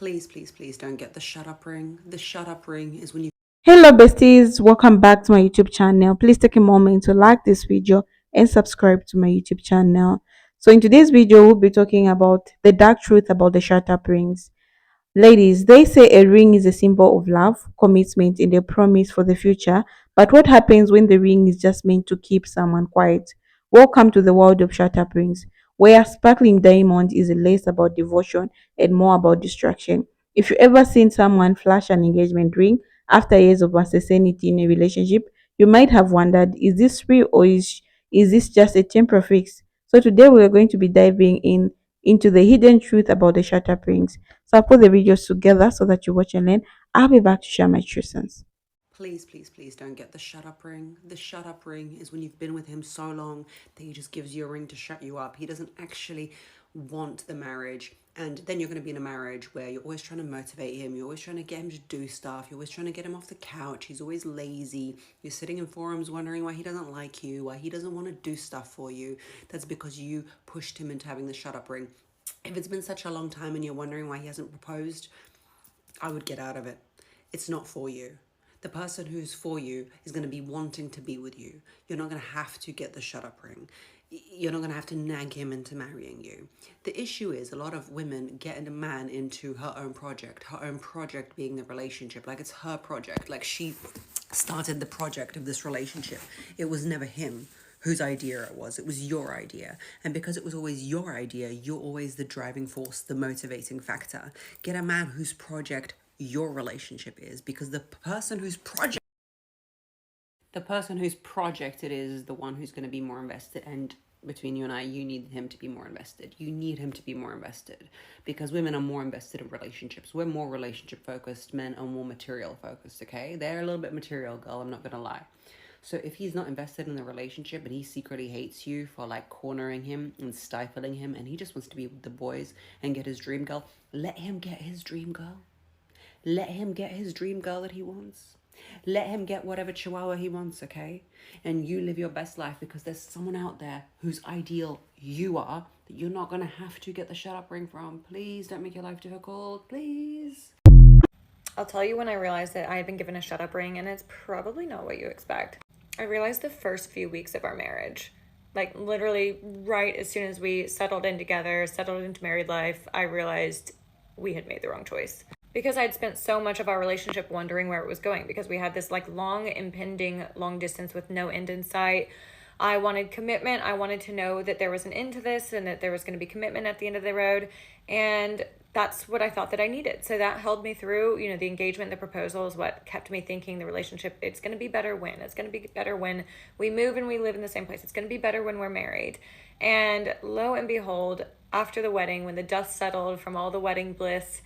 Please, please, please don't get the shut up ring. The shut up ring is when you. Hello, besties. Welcome back to my YouTube channel. Please take a moment to like this video and subscribe to my YouTube channel. So, in today's video, we'll be talking about the dark truth about the shut up rings. Ladies, they say a ring is a symbol of love, commitment, and a promise for the future. But what happens when the ring is just meant to keep someone quiet? Welcome to the world of shut up rings, where sparkling diamond is less about devotion and more about distraction. If you ever seen someone flash an engagement ring after years of uncertainty in a relationship, you might have wondered, is this real or is this just a temporary fix? So today we are going to be diving into the hidden truth about the shut up rings. So I'll put the videos together so that you watch and learn. I'll be back to share my true sense. Please, please, please don't get the shut up ring. The shut up ring is when you've been with him so long that he just gives you a ring to shut you up. He doesn't actually want the marriage. And then you're going to be in a marriage where you're always trying to motivate him. You're always trying to get him to do stuff. You're always trying to get him off the couch. He's always lazy. You're sitting in forums wondering why he doesn't like you, why he doesn't want to do stuff for you. That's because you pushed him into having the shut up ring. If it's been such a long time and you're wondering why he hasn't proposed, I would get out of it. It's not for you. The person who's for you is going to be wanting to be with you. You're not going to have to get the shut up ring. You're not going to have to nag him into marrying you. The issue is a lot of women get a man into her own project being the relationship. Like it's her project. Like she started the project of this relationship. It was never him whose idea it was your idea. And because it was always your idea, you're always the driving force, the motivating factor. Get a man whose project your relationship is, because the person whose project it is the one who's going to be more invested. And between you and I, you need him to be more invested. You need him to be more invested, because women are more invested in relationships. We're more relationship focused. Men are more material focused. Okay, they're a little bit material, girl, I'm not gonna lie. So if he's not invested in the relationship and he secretly hates you for like cornering him and stifling him, and he just wants to be with the boys and get his dream girl, let him get his dream girl. Let him get his dream girl that he wants. Let him get whatever chihuahua he wants, okay? And you live your best life, because there's someone out there whose ideal you are that you're not going to have to get the shut up ring from. Please don't make your life difficult, please. I'll tell you when I realized that I had been given a shut up ring, and it's probably not what you expect. I realized the first few weeks of our marriage. Like, literally, right as soon as we settled in together, settled into married life, I realized we had made the wrong choice. Because I'd spent so much of our relationship wondering where it was going, because we had this like long impending long distance with no end in sight. I wanted commitment. I wanted to know that there was an end to this and that there was going to be commitment at the end of the road. And that's what I thought that I needed. So that held me through, the engagement, the proposal is what kept me thinking the relationship, it's going to be better when. It's going to be better when we move and we live in the same place. It's going to be better when we're married. And lo and behold, after the wedding, when the dust settled from all the wedding bliss,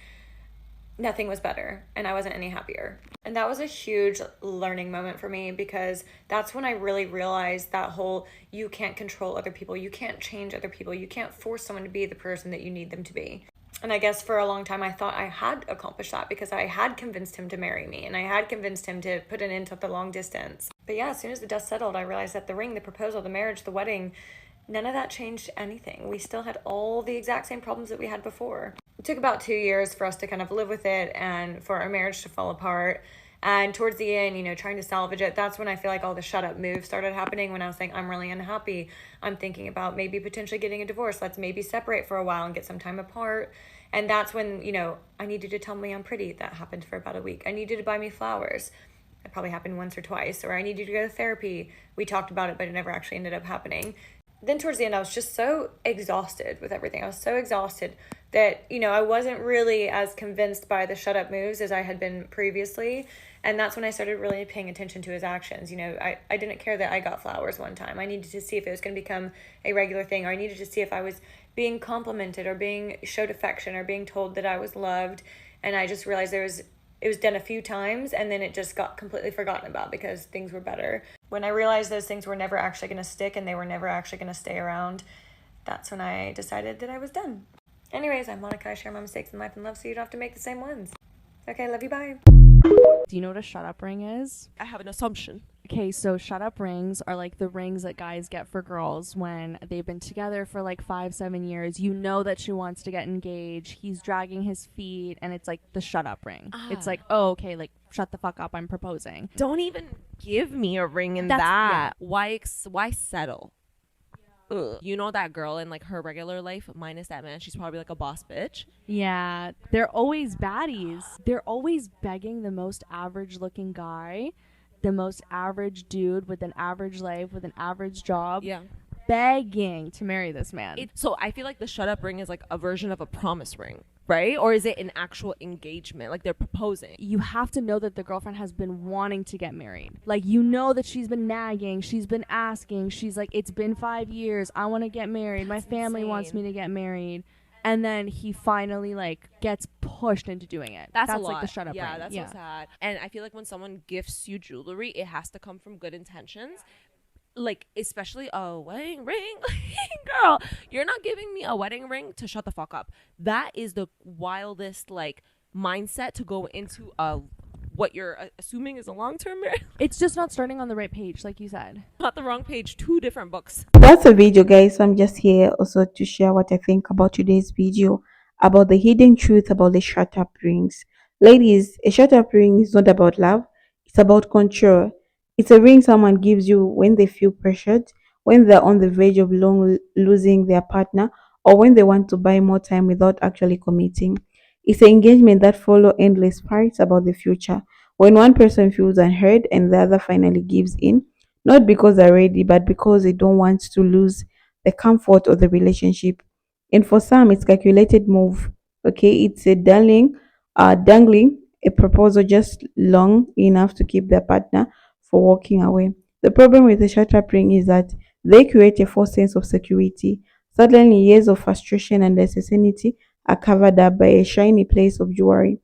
nothing was better and I wasn't any happier. And that was a huge learning moment for me, because that's when I really realized that whole, you can't control other people, you can't change other people, you can't force someone to be the person that you need them to be. And I guess for a long time I thought I had accomplished that, because I had convinced him to marry me and I had convinced him to put an end to the long distance. But yeah, as soon as the dust settled, I realized that the ring, the proposal, the marriage, the wedding, none of that changed anything. We still had all the exact same problems that we had before. It took about 2 years for us to kind of live with it and for our marriage to fall apart. And towards the end, trying to salvage it, that's when I feel like all the shut up moves started happening, when I was saying, I'm really unhappy. I'm thinking about maybe potentially getting a divorce. Let's maybe separate for a while and get some time apart. And that's when, I needed to tell me I'm pretty. That happened for about a week. I needed to buy me flowers. It probably happened once or twice. Or I needed to go to therapy. We talked about it, but it never actually ended up happening. Then towards the end, I was just so exhausted with everything. I was so exhausted that, I wasn't really as convinced by the shut up moves as I had been previously. And that's when I started really paying attention to his actions. I didn't care that I got flowers one time. I needed to see if it was going to become a regular thing, or I needed to see if I was being complimented or being showed affection or being told that I was loved. And I just realized it was done a few times and then it just got completely forgotten about because things were better. When I realized those things were never actually going to stick and they were never actually going to stay around, that's when I decided that I was done. Anyways, I'm Monica. I share my mistakes in life and love so you don't have to make the same ones. Okay, love you, bye. Do you know what a shut up ring is? I have an assumption. Okay, so shut up rings are like the rings that guys get for girls when they've been together for like 5, 7 years. You know that she wants to get engaged. He's dragging his feet, and it's like the shut up ring. It's like, oh, okay, like shut the fuck up. I'm proposing. Don't even give me a ring in That's- that. Why settle? Ugh. You know that girl in like her regular life, minus that man, she's probably like a boss bitch. Yeah, they're always baddies. They're always begging the most average looking guy, the most average dude with an average life, with an average job, Yeah. begging to marry this man. So I feel like the shut up ring is like a version of a promise ring, right? Or is it an actual engagement? Like they're proposing. You have to know that the girlfriend has been wanting to get married. Like, you know that she's been nagging, she's been asking, she's like, it's been 5 years, I want to get married, my family wants me to get married. And then he finally like gets pushed into doing it. That's a lot. like the shut up yeah, ring. that's so sad. And I feel like when someone gifts you jewelry, it has to come from good intentions. Like, especially a wedding ring. Girl, you're not giving me a wedding ring to shut the fuck up. That is the wildest like mindset to go into what you're assuming is a long-term marriage. It's just not starting on the right page, like you said. Not the wrong page, 2 different books. That's a video, guys. So I'm just here also to share what I think about today's video about the hidden truth about the shut up rings. Ladies, a shut up ring is not about love, it's about control. It's a ring someone gives you when they feel pressured, when they're on the verge of losing their partner, or when they want to buy more time without actually committing. It's an engagement that follow endless fights about the future. When one person feels unheard and the other finally gives in, not because they're ready, but because they don't want to lose the comfort of the relationship. And for some, it's calculated move. Okay, it's a dangling a proposal just long enough to keep their partner for walking away. The problem with the shut up ring is that they create a false sense of security. Suddenly, years of frustration and uncertainty are covered up by a shiny place of jewelry.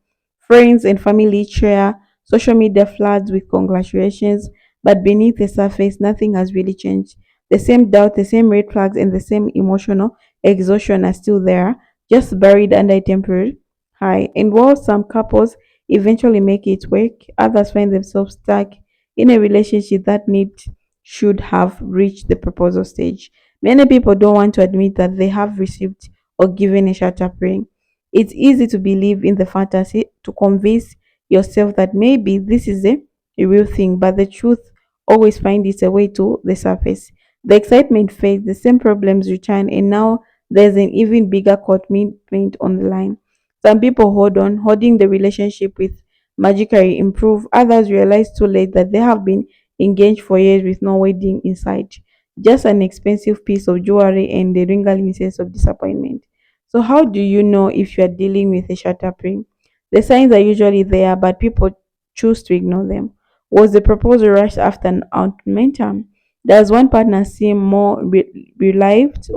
Friends and family cheer, social media floods with congratulations, but beneath the surface, nothing has really changed. The same doubt, the same red flags, and the same emotional exhaustion are still there, just buried under a temporary high. And while some couples eventually make it work, others find themselves stuck in a relationship that should have reached the proposal stage. Many people don't want to admit that they have received or given a shut up ring. It's easy to believe in the fantasy, to convince yourself that maybe this is a real thing, but the truth always finds its way to the surface. The excitement fades, the same problems return, and now there's an even bigger commitment on the line. Some people hold on, holding the relationship with magically improve. Others realize too late that they have been engaged for years with no wedding inside. Just an expensive piece of jewelry and the lingering sense of disappointment. So how do you know if you are dealing with a shut-up ring? The signs are usually there, but people choose to ignore them. Was the proposal rushed after an ultimatum? Does one partner seem more relieved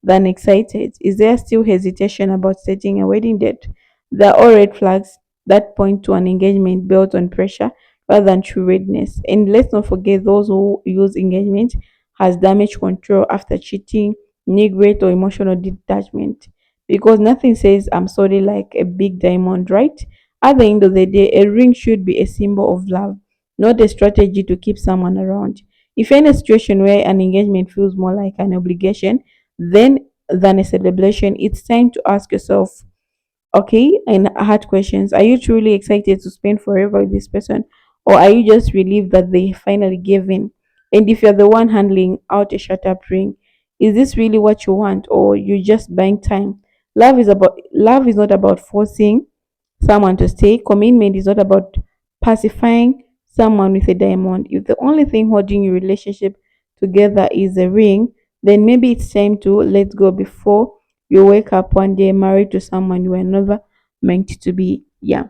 than excited? Is there still hesitation about setting a wedding date? There are all red flags that point to an engagement built on pressure rather than true readiness. And let's not forget those who use engagement has damage control after cheating, neglect, or emotional detachment. Because nothing says I'm sorry like a big diamond, right? At the end of the day, a ring should be a symbol of love, not a strategy to keep someone around. If you're in a situation where an engagement feels more like an obligation than a celebration, it's time to ask yourself, okay, and hard questions. Are you truly excited to spend forever with this person? Or are you just relieved that they finally gave in? And if you're the one handling out a shut up ring, is this really what you want or you just buying time? Love is not about forcing someone to stay. Commitment is not about pacifying someone with a diamond. If the only thing holding your relationship together is a ring, then maybe it's time to let go before you wake up one day married to someone you were never meant to be. Yeah.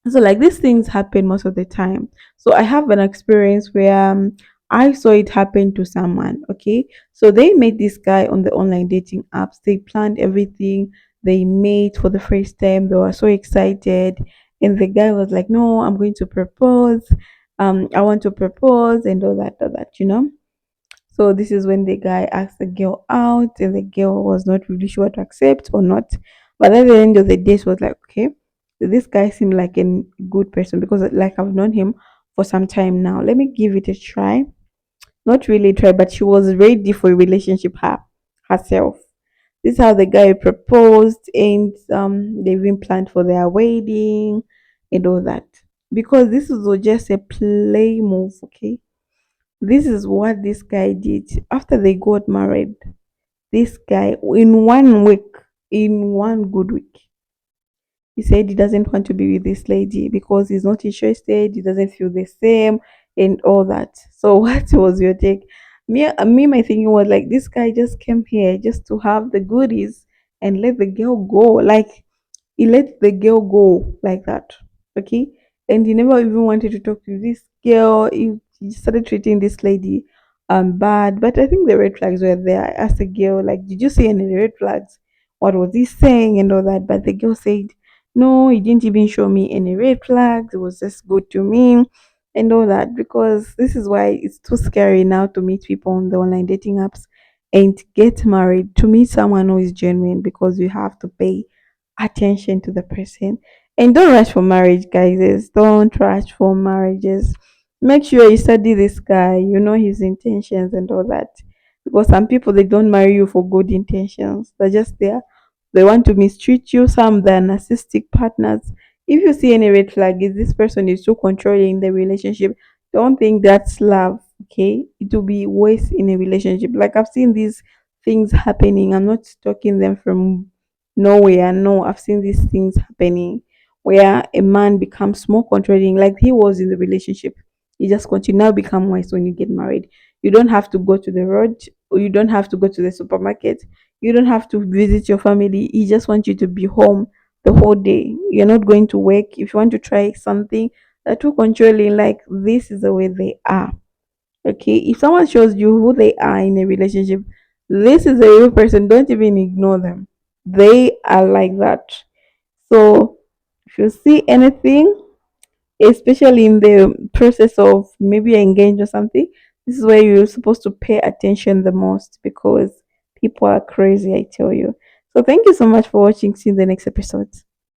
So like these things happen most of the time. So I have an experience where I saw it happen to someone. Okay, so they met this guy on the online dating apps. They planned everything. They met for the first time. They were so excited, and the guy was like, "No, I'm going to propose. I want to propose and all that. You know." So this is when the guy asked the girl out, and the girl was not really sure to accept or not. But at the end of the day, she was like, "Okay, this guy seemed like a good person because like I've known him for some time now. Let me give it a try. Not really try, but she was ready for a relationship herself. This is how the guy proposed, and they even planned for their wedding and all that. Because this was just a play move, okay? This is what this guy did after they got married. This guy, in 1 week, in one good week, he said he doesn't want to be with this lady because he's not interested, he doesn't feel the same, and all that. So, what was your take? My thinking was like, this guy just came here just to have the goodies and let the girl go. Like, he let the girl go like that. Okay. And he never even wanted to talk to this girl. He started treating this lady bad. But I think the red flags were there. I asked the girl, like, did you see any red flags? What was he saying and all that? But the girl said, no, he didn't even show me any red flags. It was just good to me and all that. Because this is why it's too scary now to meet people on the online dating apps and get married, to meet someone who is genuine, because you have to pay attention to the person. And don't rush for marriage, guys. Don't rush for marriages. Make sure you study this guy, you know his intentions and all that. Because some people, they don't marry you for good intentions. They're just there. They want to mistreat you. Some, they're narcissistic partners. If you see any red flag, is this person is too controlling the relationship, don't think that's love. Okay, it will be waste in a relationship. Like, I've seen these things happening. I'm not talking them from nowhere. No, I've seen these things happening where a man becomes more controlling, like he was in the relationship. You just continue now become wise when you get married. You don't have to go to the road, or you don't have to go to the supermarket. You don't have to visit your family. He just wants you to be home the whole day. You're not going to work. If you want to try something, they're too controlling. Like, this is the way they are. Okay. If someone shows you who they are in a relationship, this is a real person. Don't even ignore them. They are like that. So if you see anything, especially in the process of maybe engaged or something, this is where you're supposed to pay attention the most, because people are crazy, I tell you. So thank you so much for watching. See you in the next episode.